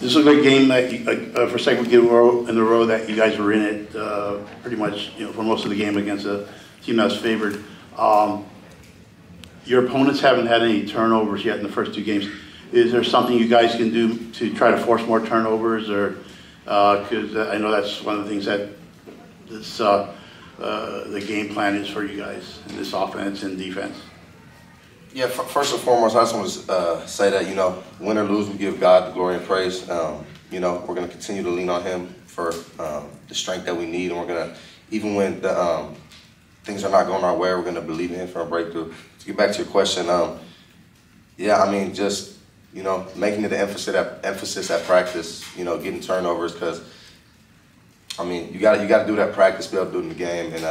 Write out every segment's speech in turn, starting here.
This is a good game that for second game in a row that you guys were in it pretty much, for most of the game against a team that's favored. Your opponents haven't had any turnovers yet in the first two games. Is there something you guys can do to try to force more turnovers, or because I know that's one of the things that this the game plan is for you guys in this offense and defense? Yeah, first and foremost, I just want to say that, win or lose, we give God the glory and praise. We're going to continue to lean on Him for the strength that we need, and we're going to, even when the, things are not going our way, we're going to believe in Him for a breakthrough. To get back to your question, just, making it an emphasis at practice, getting turnovers, because, you got to do that practice to be able to do it in the game, and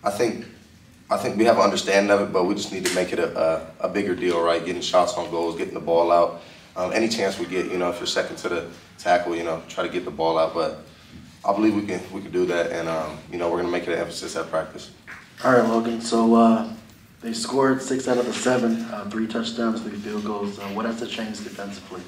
I think we have an understanding of it, but we just need to make it a bigger deal, right? Getting shots on goals, getting the ball out. Any chance we get, if you're second to the tackle, try to get the ball out. But I believe we can do that, and we're going to make it an emphasis at practice. All right, Logan. So they scored 6 out of the 7, 3 touchdowns, 3 field goals. What has to change defensively?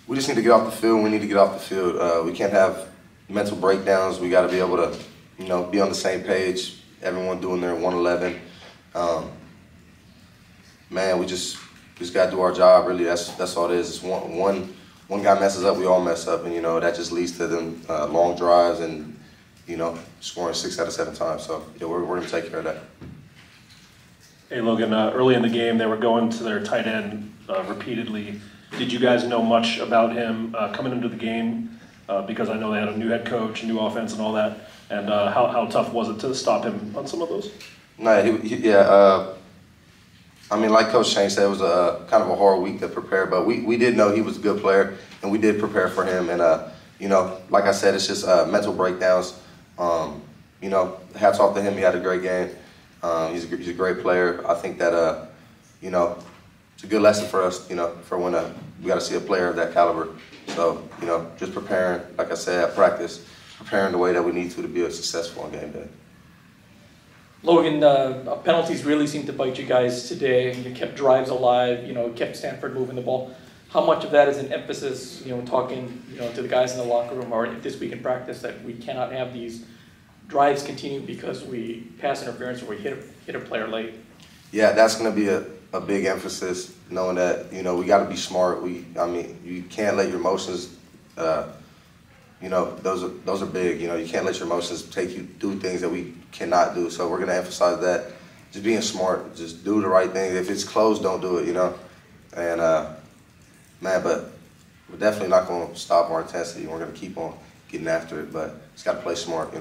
We just need to get off the field. We need to get off the field. We can't have mental breakdowns. We got to be able to, be on the same page. Everyone doing their 111. We just got to do our job. Really, that's all it is. It's one guy messes up, we all mess up, and that just leads to them long drives and scoring 6 out of 7 times. So yeah, we're going to take care of that. Hey Logan, early in the game they were going to their tight end repeatedly. Did you guys know much about him coming into the game? Because I know they had a new head coach, new offense, and all that. And how tough was it to stop him on some of those? No, like Coach Shane said, it was a kind of a hard week to prepare, but we did know he was a good player, and we did prepare for him. And like I said, it's just mental breakdowns. Hats off to him. He had a great game. He's a great player. I think that it's a good lesson for us. For when we got to see a player of that caliber. So just preparing, like I said, at practice. Preparing the way that we need to be successful on game day. Logan, penalties really seemed to bite you guys today. You kept drives alive, kept Stanford moving the ball. How much of that is an emphasis, talking, to the guys in the locker room or this week in practice, that we cannot have these drives continue because we pass interference or we hit a player late? Yeah, that's going to be a big emphasis, knowing that, we got to be smart. You can't let your emotions those are big. You can't let your emotions take you do things that we cannot do. So we're going to emphasize that. Just being smart, just do the right thing. If it's closed, don't do it, And, but we're definitely not going to stop our intensity. We're going to keep on getting after it, but it's got to play smart,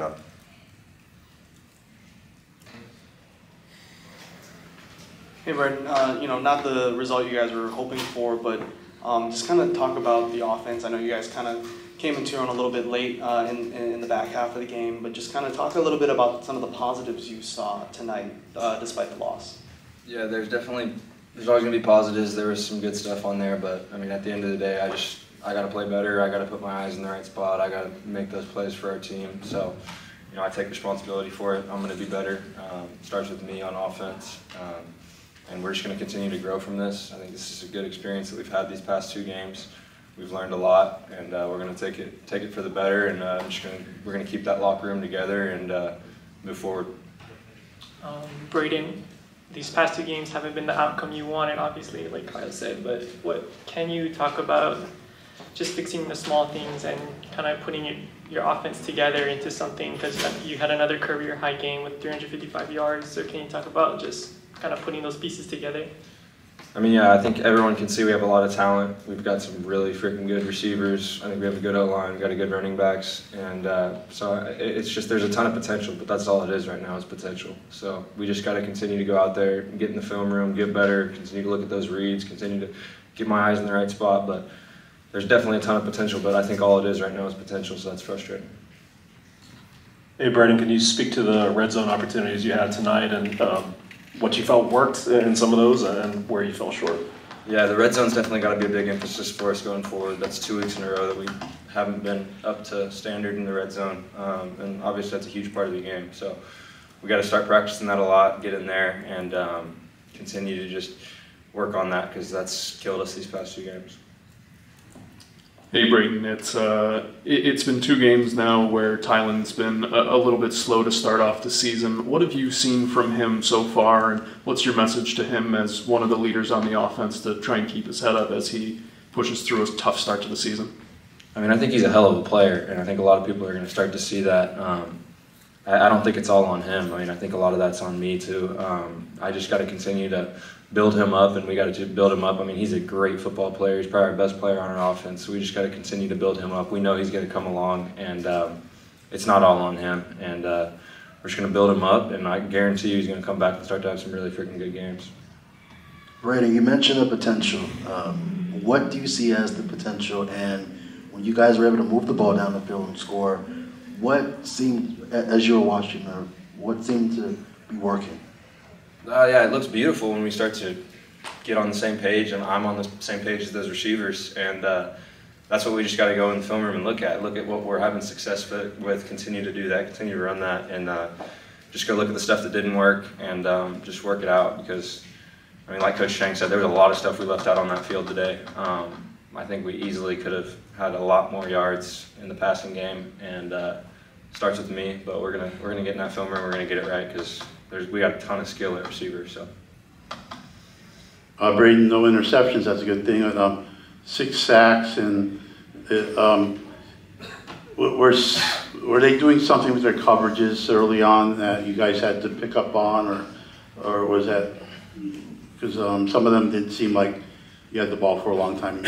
Hey, Brayden, not the result you guys were hoping for, but just kind of talk about the offense. I know you guys kind of came into your own a little bit late in the back half of the game, but just kind of talk a little bit about some of the positives you saw tonight, despite the loss. Yeah, there's always going to be positives. There was some good stuff on there, but at the end of the day, I got to play better. I got to put my eyes in the right spot. I got to make those plays for our team. So, I take responsibility for it. I'm going to be better. Starts with me on offense. And we're just going to continue to grow from this. I think this is a good experience that we've had these past 2 games. We've learned a lot, and we're going to take it for the better, and we're going to keep that locker room together and move forward. Brayden, these past 2 games haven't been the outcome you wanted, obviously, like Kyle said, but what can you talk about just fixing the small things and kind of putting your offense together into something, because you had another career high game with 355 yards, so can you talk about just kind of putting those pieces together? I think everyone can see we have a lot of talent. We've got some really freaking good receivers. I think we have a good O-line, we've got a good running backs, and so it's just there's a ton of potential, but that's all it is right now is potential. So we just got to continue to go out there and get in the film room, get better, continue to look at those reads, continue to get my eyes in the right spot, but there's definitely a ton of potential, but I think all it is right now is potential, so that's frustrating. Hey Brayden, can you speak to the red zone opportunities you had tonight and what you felt worked in some of those and where you fell short? Yeah, the red zone's definitely got to be a big emphasis for us going forward. That's 2 weeks in a row that we haven't been up to standard in the red zone, and obviously that's a huge part of the game. So we got to start practicing that a lot, get in there, and continue to just work on that because that's killed us these past 2 games. Hey Brayden, it's been 2 games now where Tylen's been a little bit slow to start off the season. What have you seen from him so far, and what's your message to him as one of the leaders on the offense to try and keep his head up as he pushes through a tough start to the season? I mean, I think he's a hell of a player, and I think a lot of people are going to start to see that. I don't think it's all on him. I mean, I think a lot of that's on me too. I just got to continue to build him up, and we got to build him up. I mean, he's a great football player. He's probably our best player on our offense, so we just got to continue to build him up. We know he's going to come along, and it's not all on him. And we're just going to build him up, and I guarantee you he's going to come back and start to have some really freaking good games. Brayden, you mentioned the potential. What do you see as the potential? And when you guys were able to move the ball down the field and score, what seemed, as you were watching, or what seemed to be working? Yeah, it looks beautiful when we start to get on the same page, and I'm on the same page as those receivers, and that's what we just got to go in the film room and look at what we're having success with, continue to do that, continue to run that, and just go look at the stuff that didn't work and just work it out, because, I mean, like Coach Shank said, there was a lot of stuff we left out on that field today. I think we easily could have had a lot more yards in the passing game, and starts with me, but we're gonna get in that film room, we're gonna get it right, because we got a ton of skill at receiver. So. Brayden, no interceptions, that's a good thing. 6 sacks, and were they doing something with their coverages early on that you guys had to pick up on, or was that, because some of them didn't seem like you had the ball for a long time?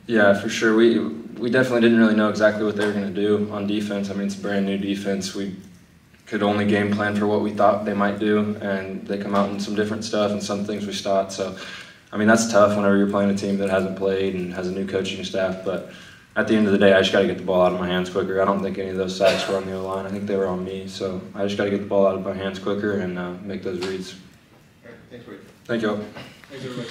Yeah, for sure. We definitely didn't really know exactly what they were going to do on defense. I mean, it's a brand new defense. We could only game plan for what we thought they might do, and they come out in some different stuff and some things we thought. So, I mean, that's tough whenever you're playing a team that hasn't played and has a new coaching staff. But at the end of the day, I just got to get the ball out of my hands quicker. I don't think any of those sacks were on the O-line. I think they were on me. So I just got to get the ball out of my hands quicker and make those reads. All right, thanks, Wade. Thank you all. Thanks, everybody.